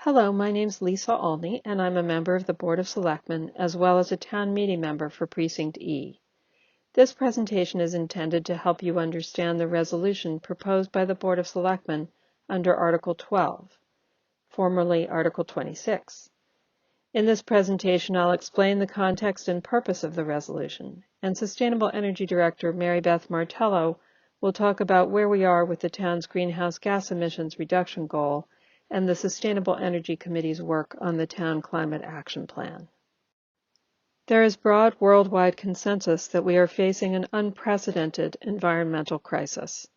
Hello, my name's Lisa Olney, and I'm a member of the Board of Selectmen as well as a town meeting member for Precinct E. This presentation is intended to help you understand the resolution proposed by the Board of Selectmen under Article 12, formerly Article 26. In this presentation, I'll explain the context and purpose of the resolution, and Sustainable Energy Director Mary Beth Martello will talk about where we are with the town's greenhouse gas emissions reduction goal and the Sustainable Energy Committee's work on the Town Climate Action Plan. There is broad worldwide consensus that we are facing an unprecedented environmental crisis.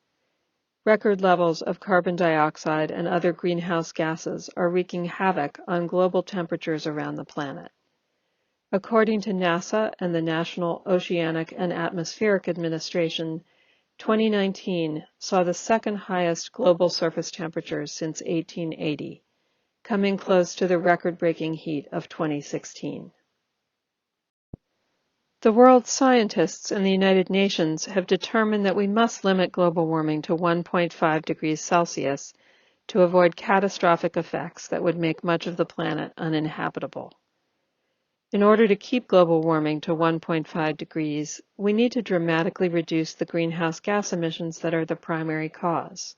Record levels of carbon dioxide and other greenhouse gases are wreaking havoc on global temperatures around the planet. According to NASA and the National Oceanic and Atmospheric Administration, 2019 saw the second highest global surface temperatures since 1880, coming close to the record-breaking heat of 2016. The world's scientists and the United Nations have determined that we must limit global warming to 1.5 degrees Celsius to avoid catastrophic effects that would make much of the planet uninhabitable. In order to keep global warming to 1.5 degrees, we need to dramatically reduce the greenhouse gas emissions that are the primary cause.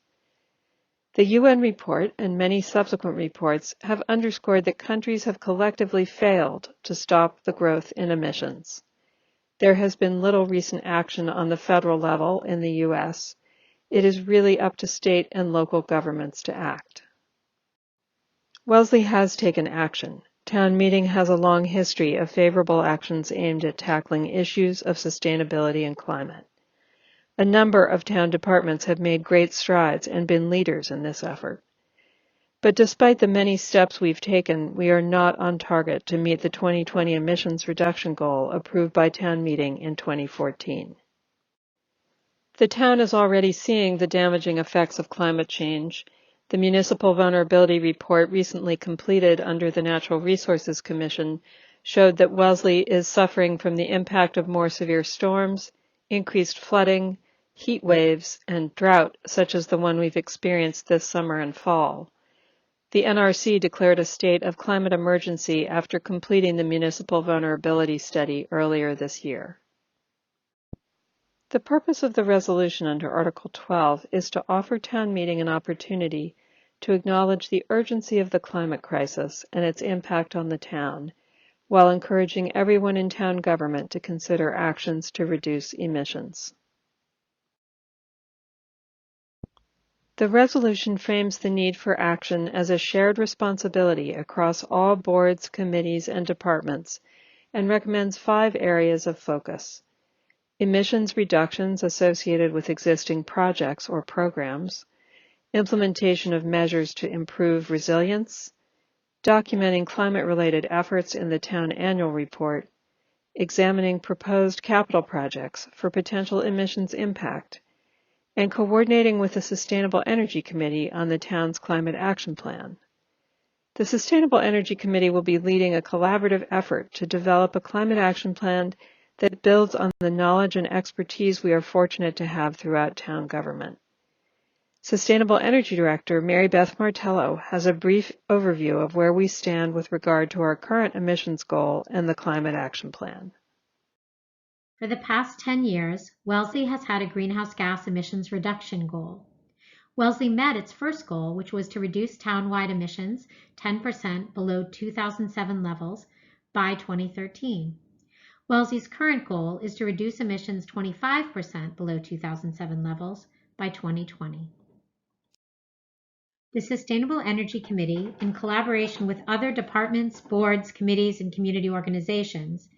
The UN report and many subsequent reports have underscored that countries have collectively failed to stop the growth in emissions. There has been little recent action on the federal level in the U.S. It is really up to state and local governments to act. Wellesley has taken action. Town meeting has a long history of favorable actions aimed at tackling issues of sustainability and climate. A number of town departments have made great strides and been leaders in this effort. But despite the many steps we've taken, we are not on target to meet the 2020 emissions reduction goal approved by town meeting in 2014. The town is already seeing the damaging effects of climate change. The Municipal Vulnerability Report recently completed under the Natural Resources Commission showed that Wellesley is suffering from the impact of more severe storms, increased flooding, heat waves, and drought such as the one we've experienced this summer and fall. The NRC declared a state of climate emergency after completing the Municipal Vulnerability Study earlier this year. The purpose of the resolution under Article 12 is to offer town meeting an opportunity to acknowledge the urgency of the climate crisis and its impact on the town, while encouraging everyone in town government to consider actions to reduce emissions. The resolution frames the need for action as a shared responsibility across all boards, committees, and departments, and recommends 5 areas of focus: emissions reductions associated with existing projects or programs, implementation of measures to improve resilience, documenting climate-related efforts in the town annual report, examining proposed capital projects for potential emissions impact, and coordinating with the Sustainable Energy Committee on the town's climate action plan. The Sustainable Energy Committee will be leading a collaborative effort to develop a climate action plan that builds on the knowledge and expertise we are fortunate to have throughout town government. Sustainable Energy Director Mary Beth Martello has a brief overview of where we stand with regard to our current emissions goal and the climate action plan. For the past 10 years, Wellesley has had a greenhouse gas emissions reduction goal. Wellesley met its first goal, which was to reduce townwide emissions 10% below 2007 levels by 2013. Wellesley's current goal is to reduce emissions 25% below 2007 levels by 2020. The Sustainable Energy Committee, in collaboration with other departments, boards, committees, and community organizations,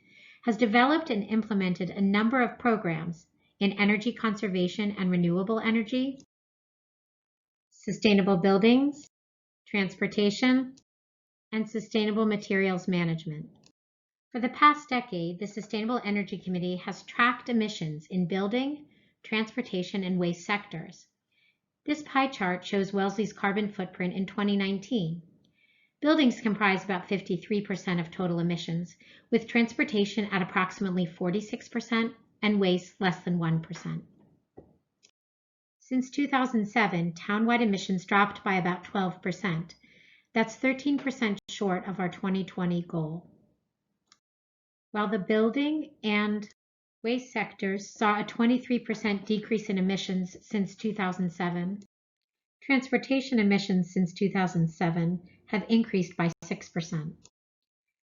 has developed and implemented a number of programs in energy conservation and renewable energy, sustainable buildings, transportation, and sustainable materials management. For the past decade, the Sustainable Energy Committee has tracked emissions in building, transportation, and waste sectors. This pie chart shows Wellesley's carbon footprint in 2019. Buildings comprise about 53% of total emissions, with transportation at approximately 46% and waste less than 1%. Since 2007, townwide emissions dropped by about 12%. That's 13% short of our 2020 goal. While the building and waste sectors saw a 23% decrease in emissions since 2007, transportation emissions since 2007 have increased by 6%.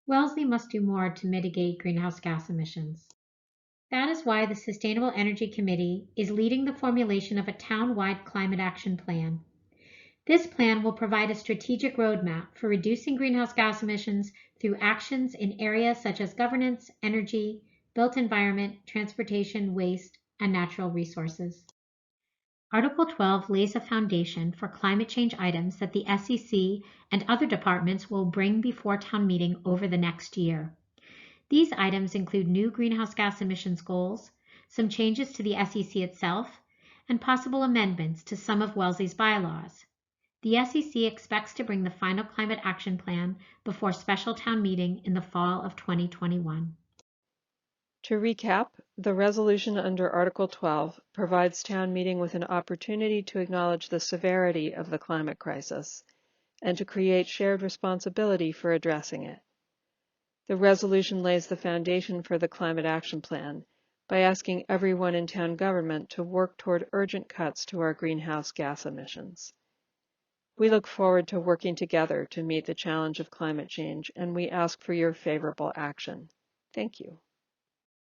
Wellesley must do more to mitigate greenhouse gas emissions. That is why the Sustainable Energy Committee is leading the formulation of a town-wide climate action plan. This plan will provide a strategic roadmap for reducing greenhouse gas emissions through actions in areas such as governance, energy, built environment, transportation, waste, and natural resources. Article 12 lays a foundation for climate change items that the SEC and other departments will bring before town meeting over the next year. These items include new greenhouse gas emissions goals, some changes to the SEC itself, and possible amendments to some of Wellesley's bylaws. The SEC expects to bring the final climate action plan before special town meeting in the fall of 2021. To recap, the resolution under Article 12 provides town meeting with an opportunity to acknowledge the severity of the climate crisis and to create shared responsibility for addressing it. The resolution lays the foundation for the climate action plan by asking everyone in town government to work toward urgent cuts to our greenhouse gas emissions. We look forward to working together to meet the challenge of climate change, and we ask for your favorable action. Thank you.